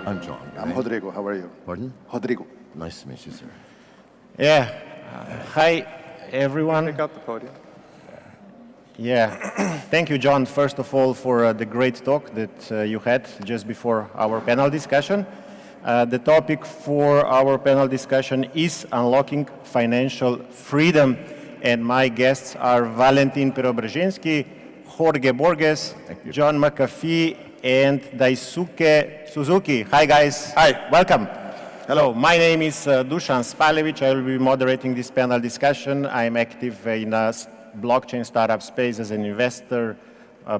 I'm John. I'm Rodrigo. How are you? Pardon? Rodrigo. Nice to meet you, sir. Yeah. Hi, everyone. Pick up the podium. Yeah. Thank you, John, first of all, for the great talk that you had just before our panel discussion. The topic for our panel discussion is unlocking financial freedom. And my guests are Valentin Preobrazhensky, Jorge Borges, John McAfee, and Daisuke Suzuki. Hi, guys. Hi. Welcome. Hello. My name is Dusan Spalevich. I will be moderating this panel discussion. I'm active in a blockchain startup space as an investor,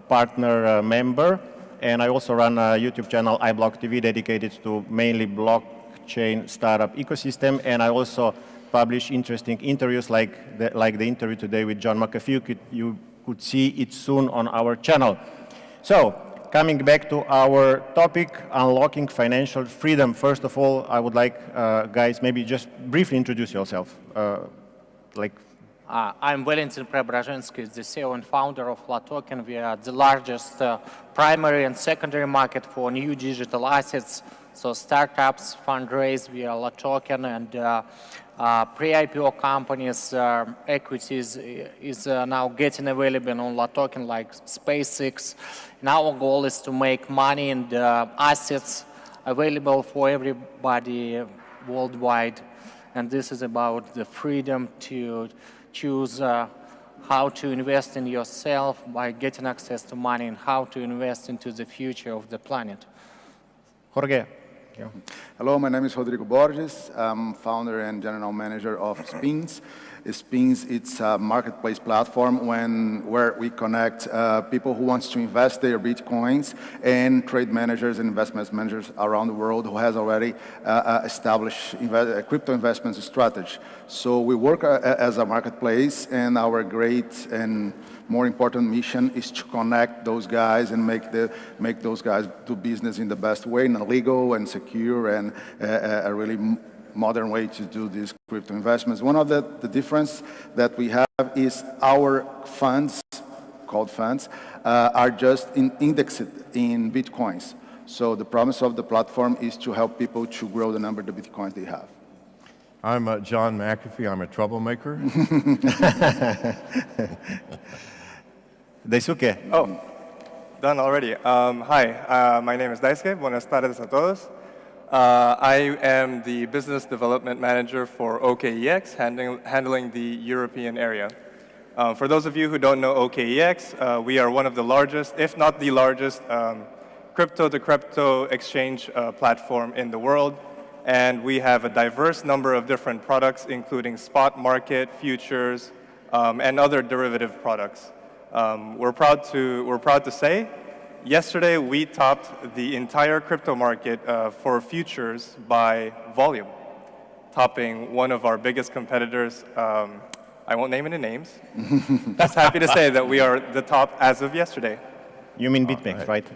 partner, member. And I also run a YouTube channel, iBlock TV, dedicated to mainly blockchain startup ecosystem. And I also publish interesting interviews like the interview today with John McAfee. You could see it soon on our channel. So, coming back to our topic, unlocking financial freedom. First of all, I would like, guys, maybe just briefly introduce yourself. I'm Valentin Preobrazhensky, the CEO and founder of LaToken. We are the largest primary and secondary market for new digital assets. So startups fundraise via LaToken, and pre-IPO companies' equities is now getting available on LaToken, like SpaceX. And our goal is to make money and assets available for everybody worldwide. And this is about the freedom to choose how to invest in yourself by getting access to money, and how to invest into the future of the planet. Jorge. Yeah. Hello, my name is Rodrigo Borges. I'm founder and general manager of Spins. Spins, it's a marketplace platform where we connect people who want to invest their Bitcoins and trade managers and investment managers around the world who has already established crypto investment strategy. So we work as a marketplace, and our great and more important mission is to connect those guys and make those guys do business in the best way, in a legal and secure and a really modern way to do these crypto investments. One of the difference that we have is our funds, called funds, are just indexed in Bitcoins. So the promise of the platform is to help people to grow the number of Bitcoins they have. I'm John McAfee. I'm a troublemaker. Daisuke. Oh, done already. Hi, my name is Daisuke. Buenas tardes a todos. I am the business development manager for OKEX, handling the European area. For those of you who don't know OKEX, we are one of the largest, if not the largest, crypto-to-crypto exchange platform in the world. And we have a diverse number of different products, including spot market, futures, and other derivative products. We're proud to say, yesterday we topped the entire crypto market for futures by volume, topping one of our biggest competitors. I won't name any names. Just happy to say that we are the top as of yesterday. You mean BitMEX, right?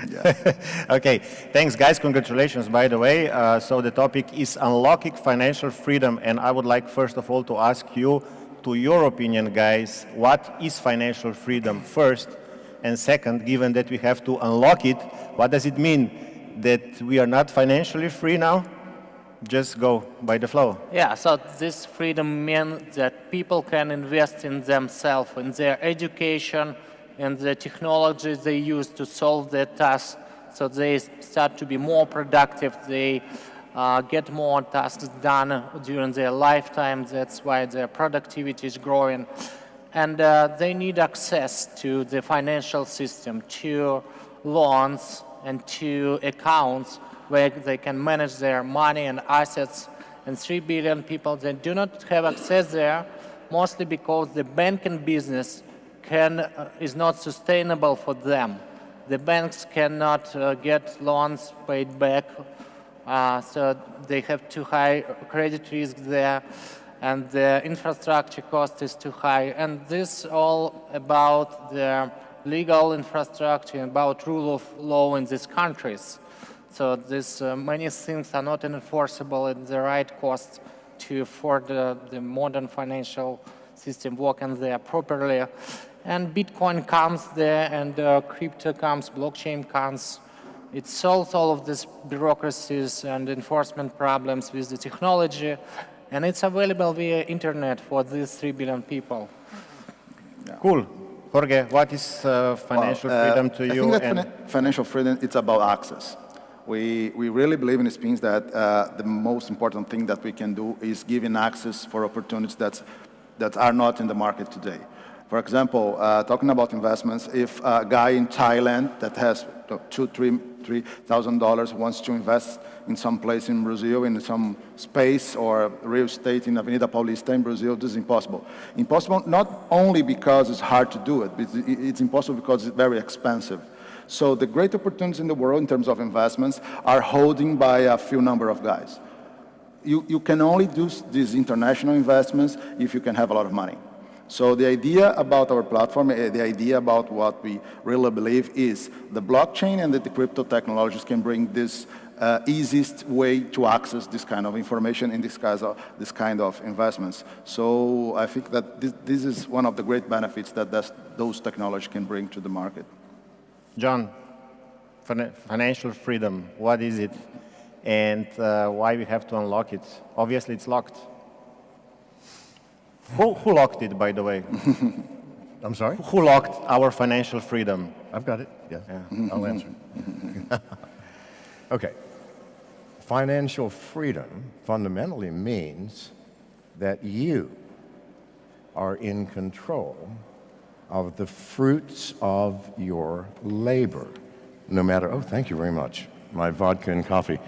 Yeah. Okay, thanks guys, congratulations by the way. So the topic is unlocking financial freedom, and I would like first of all to ask you, to your opinion guys, what is financial freedom first? And second, given that we have to unlock it, what does it mean? That we are not financially free now? Just go by the flow. Yeah, so this freedom means that people can invest in themselves, in their education, and the technologies they use to solve their tasks, so they start to be more productive, they get more tasks done during their lifetime. That's why their productivity is growing. And they need access to the financial system, to loans and to accounts where they can manage their money and assets. And 3 billion people that do not have access there, mostly because the banking business is not sustainable for them. The banks cannot get loans paid back, so they have too high credit risk there, and the infrastructure cost is too high. And this all about the legal infrastructure, about rule of law in these countries. So many things are not enforceable at the right cost for the modern financial system working there properly. And Bitcoin comes there, and crypto comes, blockchain comes, It solves all of these bureaucracies and enforcement problems with the technology, and it's available via internet for these 3 billion people. Cool. Jorge, what is financial freedom to you? I think that financial freedom, it's about access. We really believe in Spins that the most important thing that we can do is giving access for opportunities that are not in the market today. For example, talking about investments, if a guy in Thailand that has $2,000-$3,000 wants to invest in some place in Brazil, in some space or real estate in Avenida Paulista in Brazil, this is impossible. Impossible not only because it's hard to do it, but it's impossible because it's very expensive. So the great opportunities in the world in terms of investments are holding by a few number of guys. You can only do these international investments if you can have a lot of money. So the idea about our platform, the idea about what we really believe is the blockchain and the crypto technologies can bring this easiest way to access this kind of information in this kind of investments. So I think that this is one of the great benefits that those technologies can bring to the market. John, financial freedom, what is it? And why we have to unlock it? Obviously, it's locked. Who locked it, by the way? I'm sorry? Who locked our financial freedom? I've got it. Yes. Yeah. I'll answer. Okay. Financial freedom fundamentally means that you are in control of the fruits of your labor, no matter, oh, thank you very much, my vodka and coffee.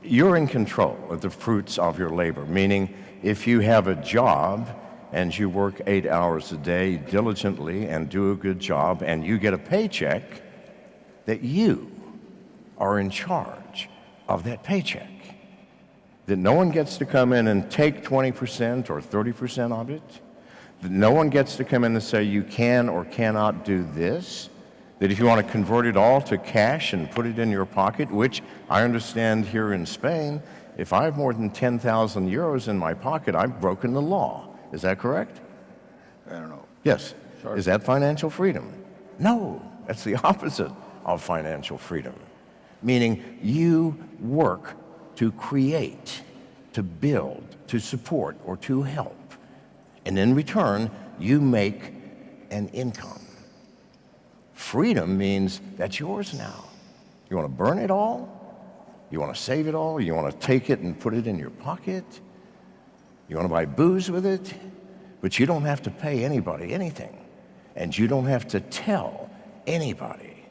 You're in control of the fruits of your labor, meaning if you have a job and you work 8 hours a day diligently and do a good job and you get a paycheck, that you are in charge of that paycheck. That no one gets to come in and take 20% or 30% of it. That no one gets to come in and say you can or cannot do this. That if you want to convert it all to cash and put it in your pocket, which I understand here in Spain, if I have more than 10,000 euros in my pocket, I've broken the law. Is that correct? I don't know. Yes. Sure. Is that financial freedom? No, that's the opposite of financial freedom. Meaning you work to create, to build, to support, or to help. And in return, you make an income. Freedom means that's yours now. You want to burn it all? You want to save it all? You want to take it and put it in your pocket? You want to buy booze with it? But you don't have to pay anybody anything. And you don't have to tell anybody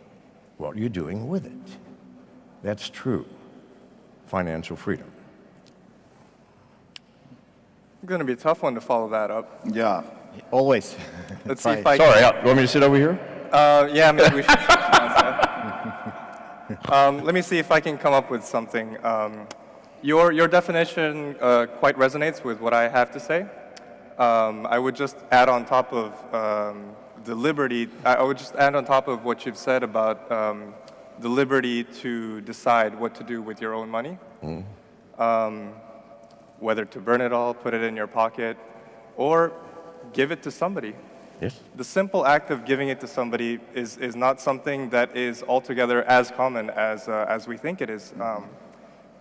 what you're doing with it. That's true financial freedom. It's going to be a tough one to follow that up. Yeah. Always. Let's see if Sorry, you want me to sit over here? Yeah, maybe we should. Let me see if I can come up with something. Your definition quite resonates with what I have to say. I would just add on top of the liberty, I would just add on top of what you've said about the liberty to decide what to do with your own money. Whether to burn it all, put it in your pocket, or give it to somebody. Yes. The simple act of giving it to somebody is not something that is altogether as common as we think it is.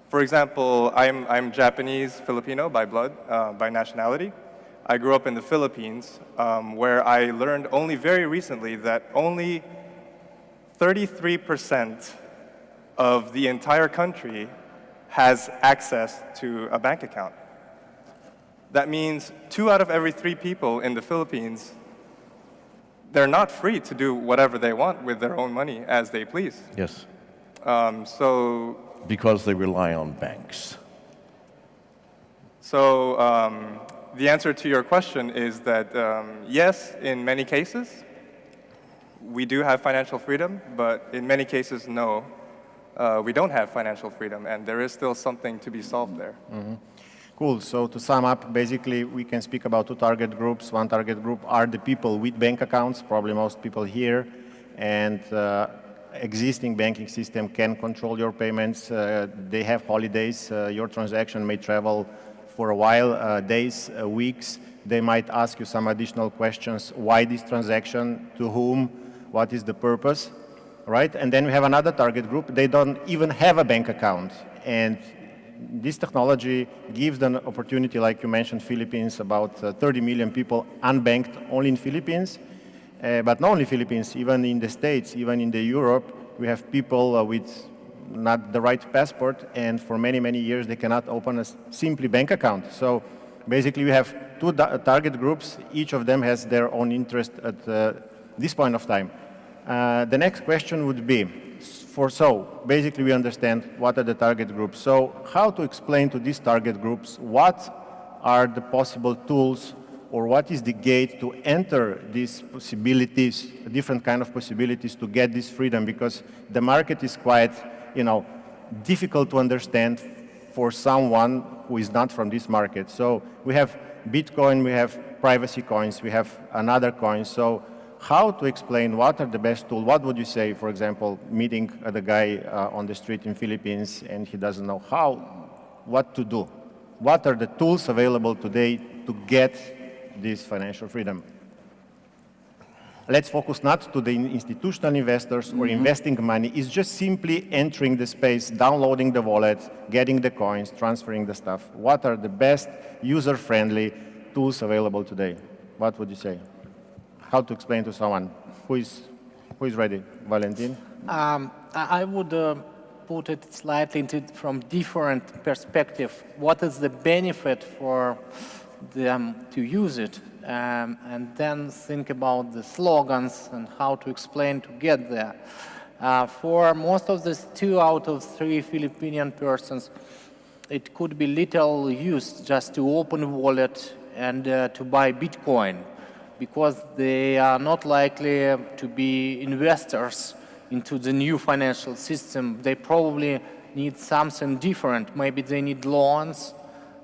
For example, I'm Japanese Filipino by blood, by nationality. I grew up in the Philippines, where I learned only very recently that only 33% of the entire country has access to a bank account. That means 2 out of every 3 people in the Philippines, they're not free to do whatever they want with their own money as they please. Yes. Because they rely on banks. So the answer to your question is that yes, in many cases, we do have financial freedom, but in many cases, no, we don't have financial freedom, and there is still something to be solved there. Mm-hmm. Cool. So to sum up, basically, we can speak about 2 target groups. One target group are the people with bank accounts, probably most people here, and existing banking system can control your payments. They have holidays. Your transaction may travel for a while, days, weeks. They might ask you some additional questions. Why this transaction? To whom? What is the purpose? right? And then we have another target group. They don't even have a bank account. And this technology gives them an opportunity, like you mentioned, Philippines, about 30 million people unbanked only in Philippines. But not only Philippines, even in the States, even in the Europe, we have people with not the right passport, and for many, many years they cannot open a simply bank account. So basically we have two target groups. Each of them has their own interest at this point of time. The next question would be, so basically we understand what are the target groups. So how to explain to these target groups what are the possible tools or what is the gate to enter these possibilities, different kind of possibilities to get this freedom, because the market is quite, difficult to understand for someone who is not from this market. So we have Bitcoin, we have privacy coins, we have another coin. So how to explain what are the best tools? What would you say, for example, meeting the guy on the street in Philippines and he doesn't know what to do? What are the tools available today to get this financial freedom? Let's focus not to the institutional investors or investing money. It's just simply entering the space, downloading the wallet, getting the coins, transferring the stuff. What are the best user-friendly tools available today? What would you say? How to explain to someone who is ready? Valentin? I would put it slightly from different perspective. What is the benefit for them to use it? And then think about the slogans and how to explain to get there. For most of these 2 out of 3 Filipinian persons, it could be little use just to open a wallet and to buy Bitcoin, because they are not likely to be investors into the new financial system. They probably need something different. Maybe they need loans,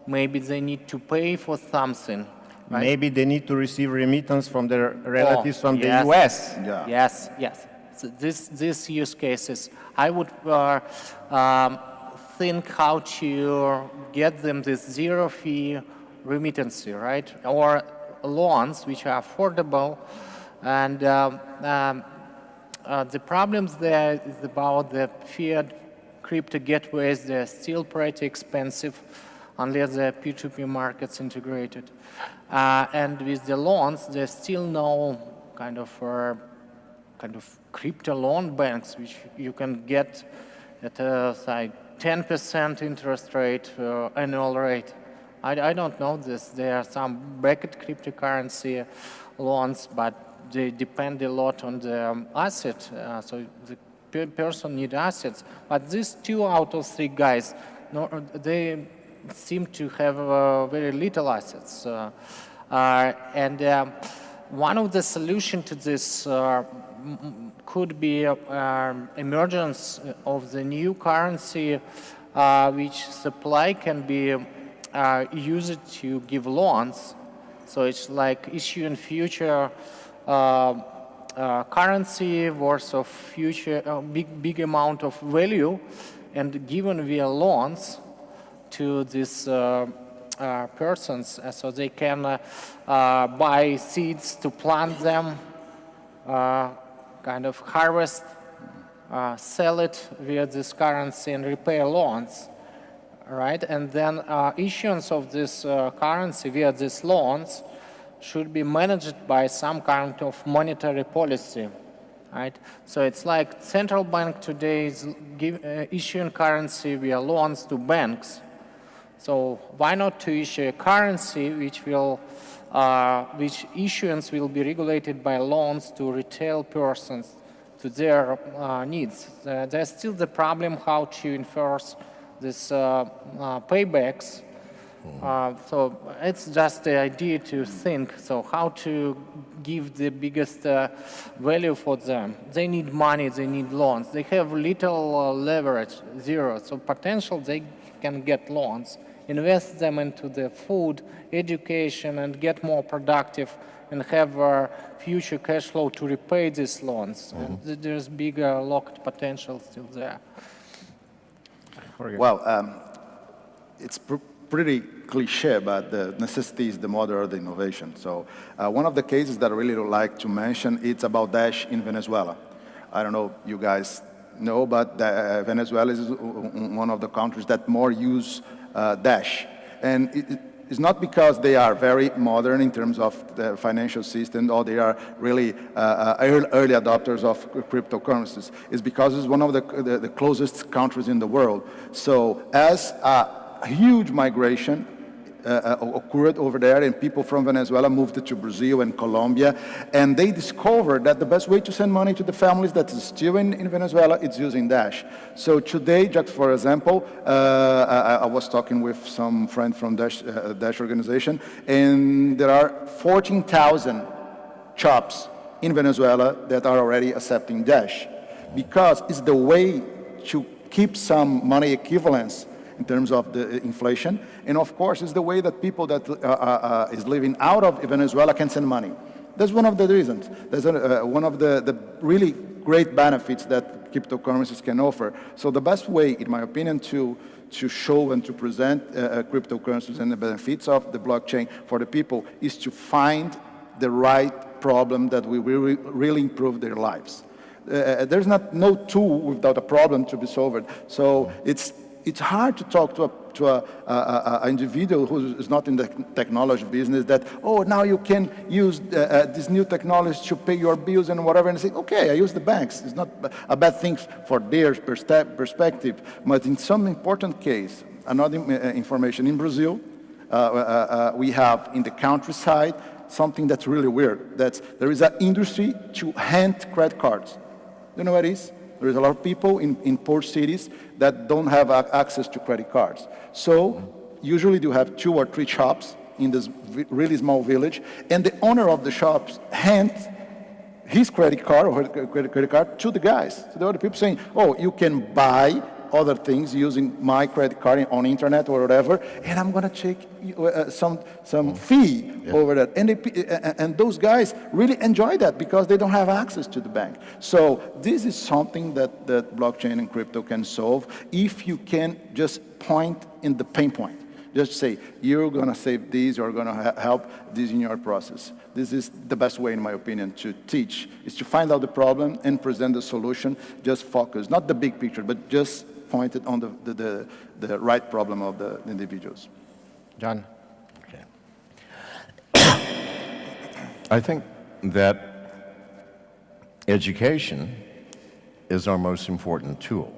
maybe they need to pay for something. Right? Maybe they need to receive remittance from their relatives from yes. the US. Yeah. Yes. So these use cases, I would think how to get them this zero-fee remittance, right? Or loans which are affordable. And the problems there is about the fiat crypto gateways. They're still pretty expensive unless the P2P market's integrated. And with the loans, there's still no kind of crypto loan banks which you can get at a 10% interest rate, annual rate. I don't know this. There are some bracket cryptocurrency loans, but they depend a lot on the asset. So the person needs assets. But these 2 out of 3 guys, they seem to have very little assets. And one of the solutions to this could be emergence of the new currency which supply can be used to give loans. So it's like issuing future currency worth of future big amount of value and given via loans to these persons, so they can buy seeds to plant them, kind of harvest, sell it via this currency and repay loans, right? And then issuance of this currency via these loans should be managed by some kind of monetary policy, right? So it's like central bank today is issuing currency via loans to banks. So why not to issue a currency which issuance will be regulated by loans to retail persons to their needs? There's still the problem how to enforce this paybacks. So it's just the idea to think, so how to give the biggest value for them. They need money, they need loans. They have little leverage, zero. So potential they can get loans, invest them into the food, education, and get more productive and have future cash flow to repay these loans. And there's bigger locked potential still there. Well, it's pretty cliche, but the necessity is the mother of the innovation. So one of the cases that I really would like to mention, it's about Dash in Venezuela. I don't know, you guys know, but Venezuela is one of the countries that more use Dash. And it's not because they are very modern in terms of the financial system or they are really early adopters of cryptocurrencies. It's because it's one of the closest countries in the world. So as a huge migration occurred over there, and people from Venezuela moved to Brazil and Colombia, and they discovered that the best way to send money to the families that is still in Venezuela is using Dash. So today, just for example, I was talking with some friend from Dash organization, and there are 14,000 shops in Venezuela that are already accepting Dash, because it's the way to keep some money equivalence in terms of the inflation, and of course, it's the way that people that is living out of Venezuela can send money. That's one of the reasons. That's one of the really great benefits that cryptocurrencies can offer. So the best way, in my opinion, to show and to present cryptocurrencies and the benefits of the blockchain for the people is to find the right problem that will really improve their lives. There's no tool without a problem to be solved. So it's hard to talk to an individual who is not in the technology business that, oh, now you can use this new technology to pay your bills and whatever, and say, okay, I use the banks. It's not a bad thing for their perspective, but in some important case, another information in Brazil, we have in the countryside something that's really weird. There is an industry to hand credit cards. You know what it is? There is a lot of people in poor cities that don't have access to credit cards. So usually you have 2 or 3 shops in this really small village, and the owner of the shops hands his credit card or her credit card to the guys, to the other people, saying, oh, you can buy other things using my credit card on internet or whatever, and I'm going to take some fee over that. And those guys really enjoy that because they don't have access to the bank. So this is something that blockchain and crypto can solve if you can just point in the pain point. Just say, you're going to save these, you're going to help this in your process. This is the best way, in my opinion, to teach, is to find out the problem and present the solution, just focus, not the big picture, but just pointed on the right problem of the individuals. John? Okay. I think that education is our most important tool.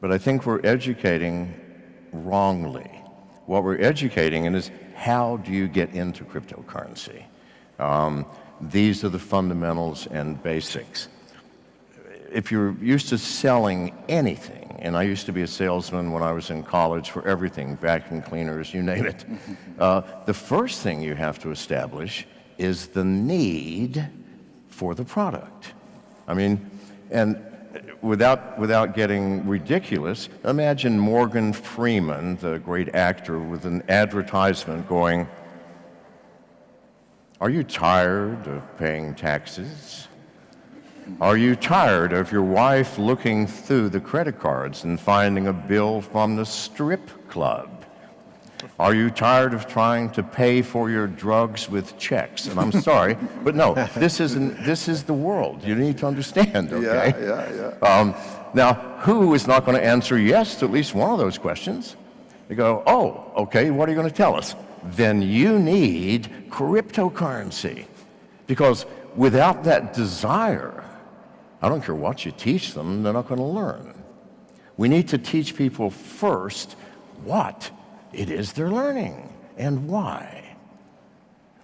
But I think we're educating wrongly. What we're educating in is how do you get into cryptocurrency? These are the fundamentals and basics. If you're used to selling anything, and I used to be a salesman when I was in college for everything, vacuum cleaners, you name it, the first thing you have to establish is the need for the product. I mean, and without getting ridiculous, imagine Morgan Freeman, the great actor, with an advertisement going, "Are you tired of paying taxes? Are you tired of your wife looking through the credit cards and finding a bill from the strip club? Are you tired of trying to pay for your drugs with checks?" And I'm sorry, but no, this is the world. You need to understand, okay? Yeah. Now, who is not going to answer yes to at least one of those questions? They go, oh, okay, what are you going to tell us? Then you need cryptocurrency. Because without that desire, I don't care what you teach them, they're not going to learn. We need to teach people first what it is they're learning and why.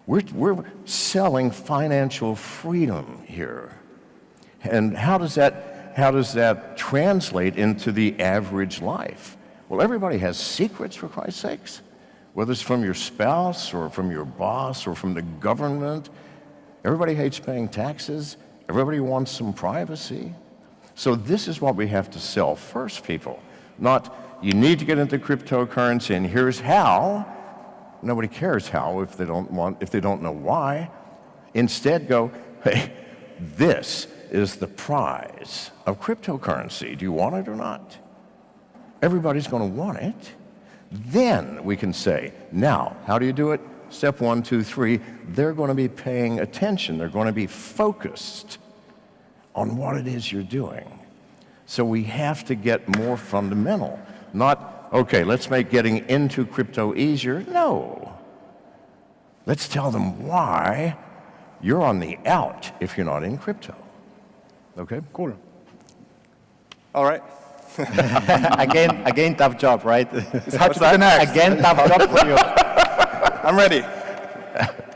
We're selling financial freedom here. And how does that translate into the average life? Well, everybody has secrets, for Christ's sakes, whether it's from your spouse or from your boss or from the government. Everybody hates paying taxes. Everybody wants some privacy. So this is what we have to sell first, people. Not, you need to get into cryptocurrency and here's how. Nobody cares how if they don't know why. Instead go, hey, this is the prize of cryptocurrency. Do you want it or not? Everybody's going to want it. Then we can say, now, how do you do it? Step 1, 2, 3, they're going to be paying attention. They're going to be focused on what it is you're doing. So we have to get more fundamental, not, okay, let's make getting into crypto easier. No. Let's tell them why you're on the out if you're not in crypto. Okay? Cool. All right. Again, tough job, right? What's that? Again, tough job for you. I'm ready.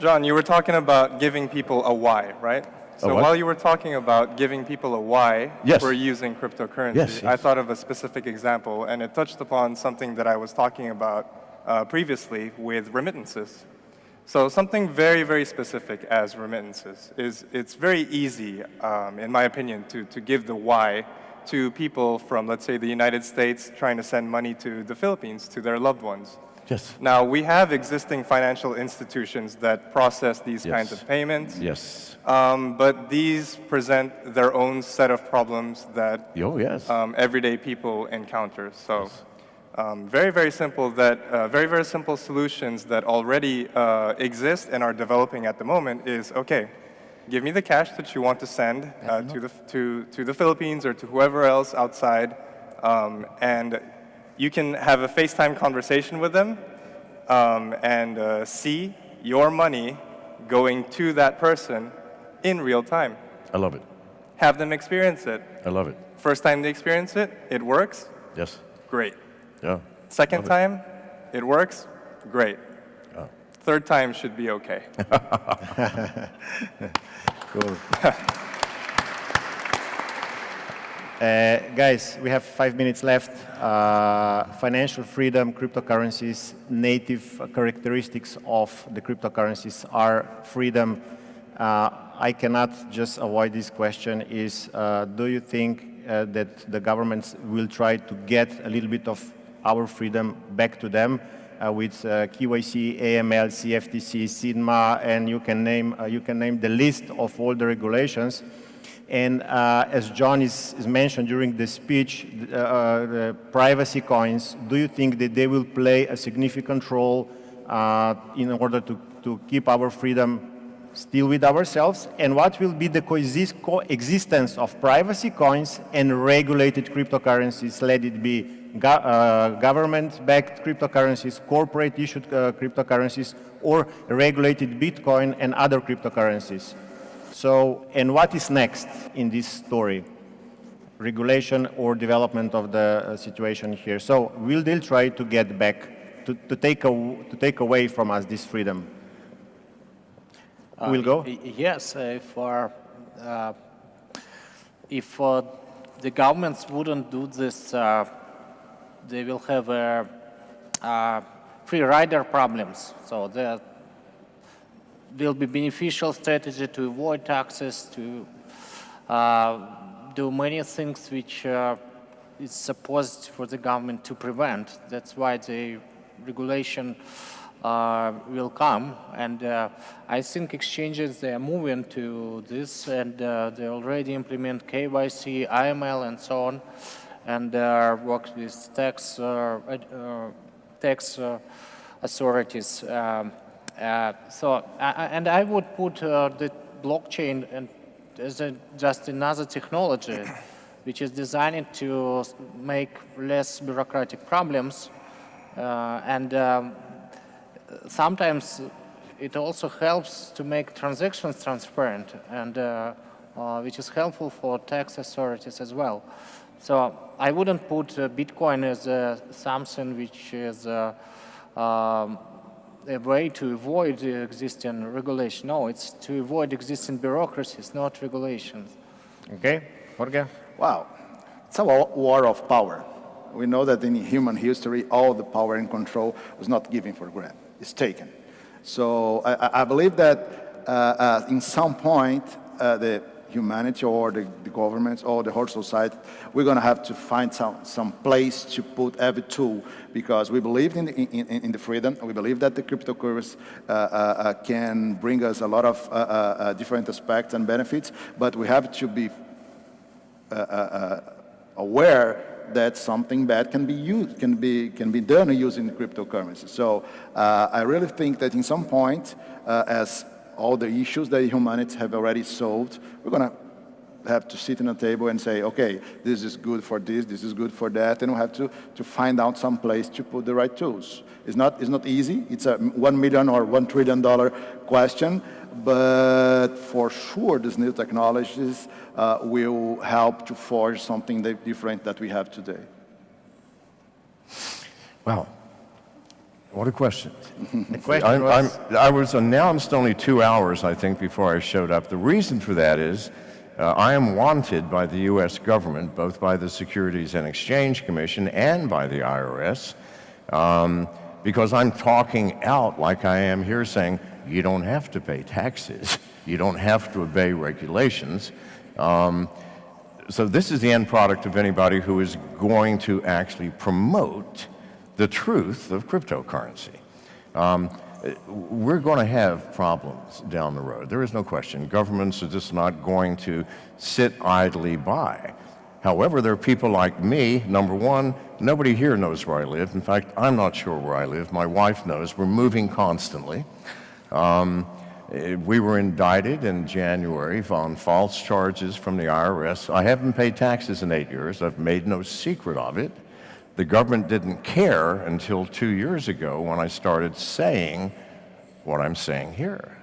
John, you were talking about giving people a why, right? So what? while you were talking about giving people a why Yes. for using cryptocurrency, Yes, yes. I thought of a specific example, and it touched upon something that I was talking about previously with remittances. So something very, very specific as remittances is it's very easy, in my opinion, to give the why to people from, let's say, the United States trying to send money to the Philippines, to their loved ones. Yes. Now, we have existing financial institutions that process these kinds of payments, Yes. but these present their own set of problems that Oh, yes. everyday people encounter. So, very, very simple very, very simple solutions that already exist and are developing at the moment is, okay, give me the cash that you want to send to the Philippines or to whoever else outside, and you can have a FaceTime conversation with them and see your money going to that person in real time. I love it. Have them experience it. I love it. First time they experience it, it works, Yes. great. Yeah. Second Love it. time, it works, great. Third time should be okay. Cool. Guys, we have 5 minutes left. Financial freedom, cryptocurrencies, native characteristics of the cryptocurrencies are freedom. I cannot just avoid this question is, do you think that the governments will try to get a little bit of our freedom back to them with KYC, AML, CFTC, SIDMA, and you can name the list of all the regulations. And as John is mentioned during the speech, the privacy coins, do you think that they will play a significant role in order to keep our freedom still with ourselves? And what will be the coexistence of privacy coins and regulated cryptocurrencies, let it be government-backed cryptocurrencies, corporate-issued cryptocurrencies, or regulated Bitcoin and other cryptocurrencies? So, and what is next in this story? Regulation or development of the situation here. So, will they try to get back, to take away from us this freedom? We'll go? Yes, if the governments wouldn't do this, they will have free rider problems. So there will be beneficial strategy to avoid taxes, to do many things which is supposed for the government to prevent. That's why the regulation will come, and I think exchanges, they are moving to this, and they already implement KYC, AML, and so on, and work with tax authorities. And I would put the blockchain as just another technology, which is designed to make less bureaucratic problems, and sometimes it also helps to make transactions transparent, and which is helpful for tax authorities as well. So I wouldn't put Bitcoin as something which is a way to avoid the existing regulation. No, it's to avoid existing bureaucracies, not regulations. Okay, Jorge? Wow, it's a war of power. We know that in human history, all the power and control was not given for granted. It's taken. So I believe that in some point, the humanity or the governments or the whole society, we're going to have to find some place to put every tool, because we believe in the freedom. We believe that the cryptocurrency can bring us a lot of different aspects and benefits, but we have to be aware that something bad can be used, can be done using cryptocurrency. So I really think that in some point, as all the issues that humanity have already solved, we're gonna have to sit in a table and say, okay, this is good for this is good for that, and we have to find out some place to put the right tools. It's not easy. It's a $1 million or $1 trillion question, but for sure, these new technologies will help to forge something different that we have today. Wow. What a question. The question was, I was announced only 2 hours, I think, before I showed up. The reason for that is I am wanted by the U.S. government, both by the Securities and Exchange Commission and by the IRS, because I'm talking out like I am here saying, you don't have to pay taxes. You don't have to obey regulations. So this is the end product of anybody who is going to actually promote the truth of cryptocurrency. We're going to have problems down the road. There is no question. Governments are just not going to sit idly by. However, there are people like me. Number one, nobody here knows where I live. In fact, I'm not sure where I live. My wife knows. We're moving constantly. We were indicted in January on false charges from the IRS. I haven't paid taxes in 8 years. I've made no secret of it. The government didn't care until 2 years ago when I started saying what I'm saying here.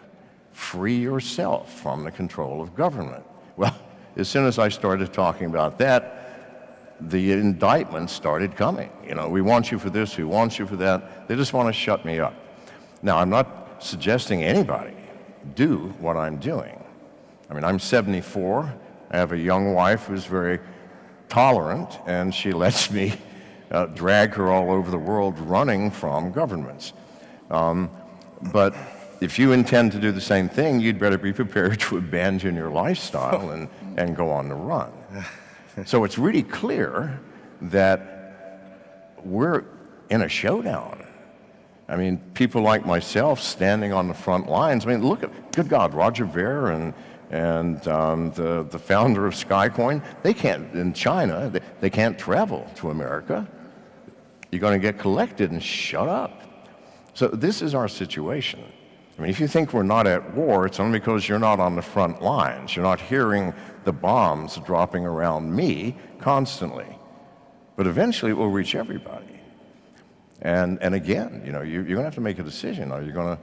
Free yourself from the control of government. Well, as soon as I started talking about that, the indictments started coming. You know, we want you for this, we want you for that. They just want to shut me up. Now, I'm not suggesting anybody do what I'm doing. I mean, I'm 74. I have a young wife who's very tolerant, and she lets me drag her all over the world running from governments. But if you intend to do the same thing, you'd better be prepared to abandon your lifestyle and go on the run. So it's really clear that we're in a showdown. I mean, people like myself standing on the front lines. I mean, look at, good God, Roger Ver and the founder of Skycoin, they can't, in China, they can't travel to America. You're going to get collected and shut up. So this is our situation. I mean, if you think we're not at war, it's only because you're not on the front lines. You're not hearing the bombs dropping around me constantly. But eventually it will reach everybody. And again, you know, you're going to have to make a decision. Are you going to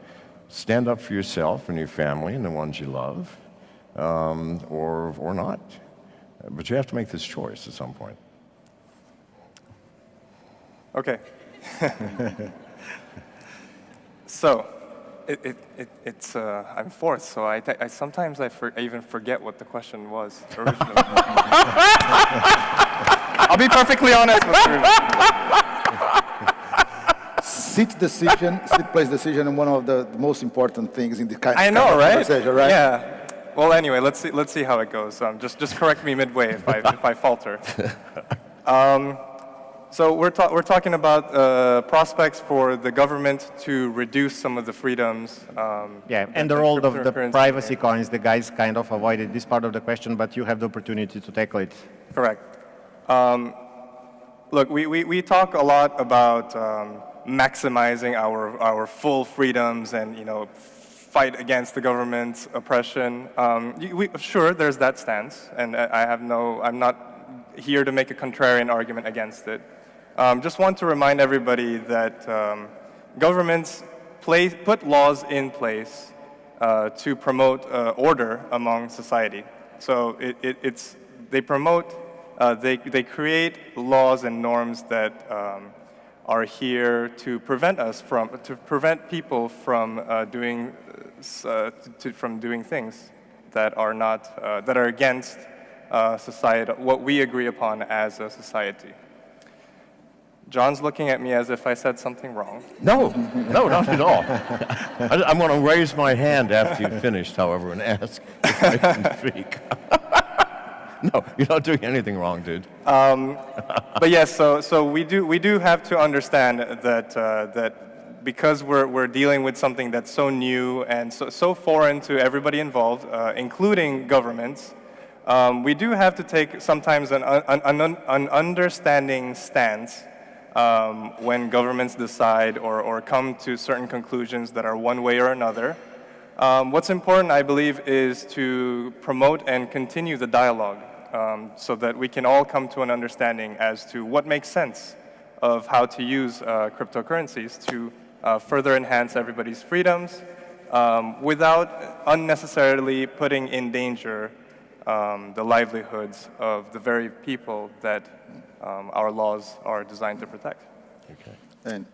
stand up for yourself and your family and the ones you love, or not? But you have to make this choice at some point. Okay. So, it's I'm fourth, so I sometimes I even forget what the question was originally. I'll be perfectly honest with you. Seat place decision, and one of the most important things in the kind I know, of right? conversation, right? Yeah. Well, anyway, let's see how it goes. Just correct me midway if I falter. So we're talking about prospects for the government to reduce some of the freedoms. yeah, and the role of the privacy coins. The guys kind of avoided this part of the question, but you have the opportunity to tackle it. Correct. Look, we talk a lot about maximizing our full freedoms and, you know, fight against the government's oppression. Sure, there's that stance, and I'm not here to make a contrarian argument against it. Just want to remind everybody that governments put laws in place to promote order among society. So they promote, they create laws and norms that are here to prevent people from doing things that are not that are against society, what we agree upon as a society. John's looking at me as if I said something wrong. No, not at all. I'm going to raise my hand after you've finished, however, and ask if I can speak. No, you're not doing anything wrong, dude. But yes, so we do have to understand that because we're dealing with something that's so new and so foreign to everybody involved, including governments, we do have to take sometimes an understanding stance when governments decide or come to certain conclusions that are one way or another. What's important, I believe, is to promote and continue the dialogue so that we can all come to an understanding as to what makes sense of how to use cryptocurrencies to further enhance everybody's freedoms without unnecessarily putting in danger the livelihoods of the very people that our laws are designed to protect. Okay. And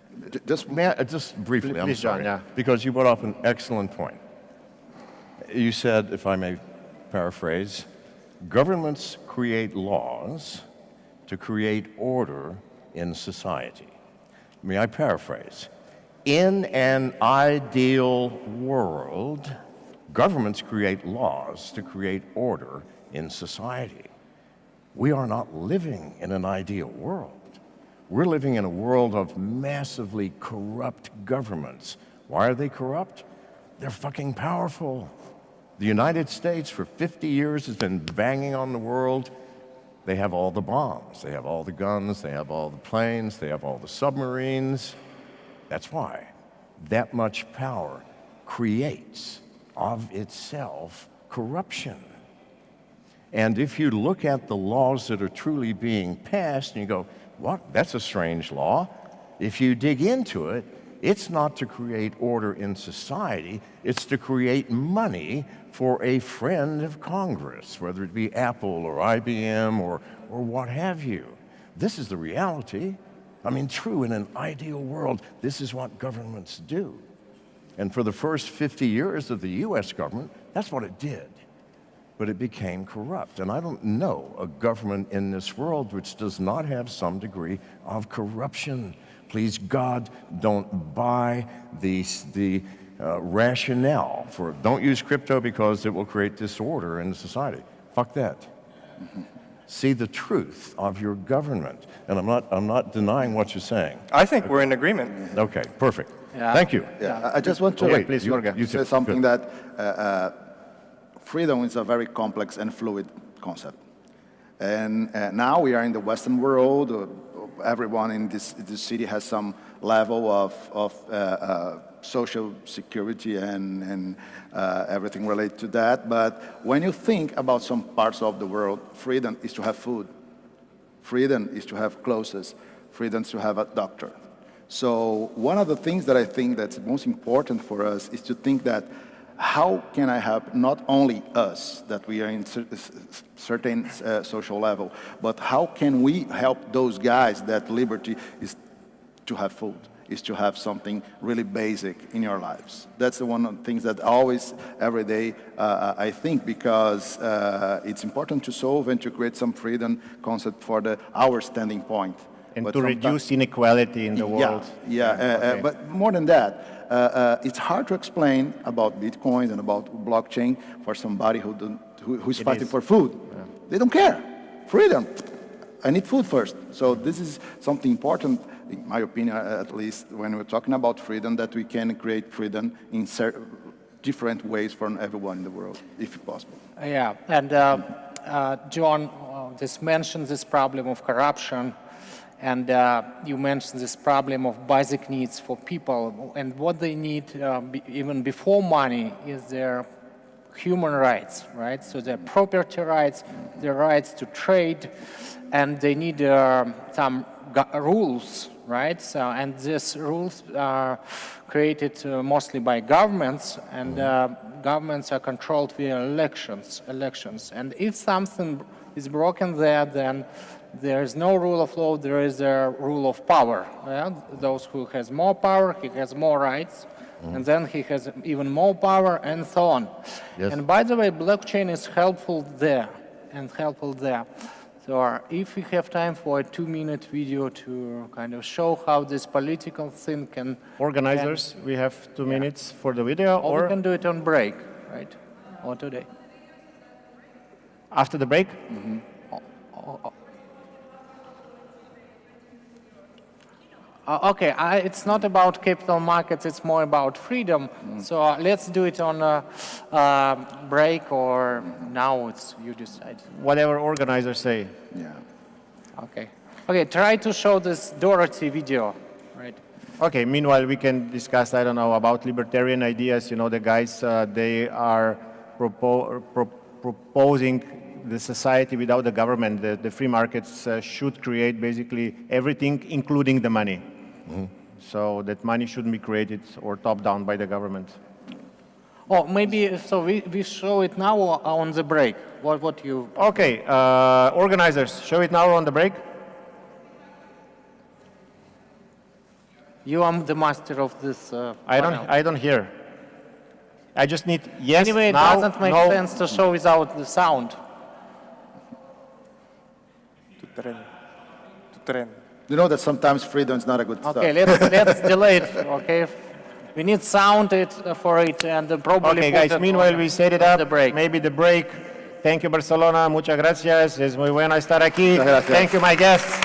just Just briefly, I'm Please, John, sorry, yeah. because you brought up an excellent point. You said, if I may paraphrase, governments create laws to create order in society. May I paraphrase? In an ideal world, governments create laws to create order in society. We are not living in an ideal world. We're living in a world of massively corrupt governments. Why are they corrupt? They're fucking powerful. The United States for 50 years has been banging on the world. They have all the bombs, they have all the guns, they have all the planes, they have all the submarines. That's why. That much power creates of itself corruption. And if you look at the laws that are truly being passed and you go, what? That's a strange law. If you dig into it, it's not to create order in society, it's to create money for a friend of Congress, whether it be Apple or IBM or what have you. This is the reality. I mean, true, in an ideal world, this is what governments do. And for the first 50 years of the US government, that's what it did. But it became corrupt. And I don't know a government in this world which does not have some degree of corruption. Please, God, don't buy the rationale for don't use crypto because it will create disorder in society. Fuck that. See the truth of your government. And I'm not denying what you're saying. I think we're in agreement. Okay, perfect. Yeah. Thank you. yeah, I just want to Wait, please, you Jorge. you say too. something Good. that freedom is a very complex and fluid concept. And now we are in the Western world. Everyone in this city has some level of social security and everything related to that. But when you think about some parts of the world, freedom is to have food. Freedom is to have clothes. Freedom is to have a doctor. So one of the things that I think that's most important for us is to think that how can I help not only us, that we are in certain social level, but how can we help those guys that liberty is to have food, is to have something really basic in your lives. That's the one of the things that always, every day, I think, because it's important to solve and to create some freedom concept for our standing point. And But to sometimes- reduce inequality in the world. Yeah, but more than that, it's hard to explain about Bitcoin and about blockchain for somebody who's fighting is. for food. They don't care. Freedom. I need food first. So this is something important, in my opinion, at least, when we're talking about freedom, that we can create freedom in different ways for everyone in the world, if possible. Yeah, and John just mentioned this problem of corruption, and you mentioned this problem of basic needs for people, and what they need even before money is their human rights, right? So their property rights, their rights to trade, and they need some rules, right? So, and these rules are created mostly by governments, and governments are controlled via elections. And if something is broken there, then there is no rule of law, there is a rule of power. Yeah? Those who has more power, he has more rights, and then he has even more power, and so on. Yes. And by the way, blockchain is helpful there. So if we have time for a 2-minute video to kind of show how this political thing can... Organizers, we have 2 minutes for the video, Or we or can do it on break, right? Or today. after the break? Okay, it's not about capital markets, it's more about freedom. So let's do it on a break, or now it's you decide. Whatever organizers say. Yeah. Okay. Okay, try to show this Dorothy video, right? Okay, meanwhile, we can discuss, I don't know, about libertarian ideas. You know, the guys, they are proposing the society without the government. The free markets should create basically everything, including the money. So that money shouldn't be created or top down by the government. Oh, maybe, so we show it now or on the break? What you... Okay, organizers, show it now or on the break? You are the master of this panel. I don't hear. I just need yes, Anyway, it now, doesn't make no. sense to show without the sound. You know that sometimes freedom is not a good Okay, stuff. let's delay it, okay? We need sound for it and probably... Okay, put guys, it meanwhile on we set it up. the break. Maybe the break. Thank you, Barcelona. Muchas gracias. Es muy bueno estar aquí. Muchas gracias. Thank you, my guests.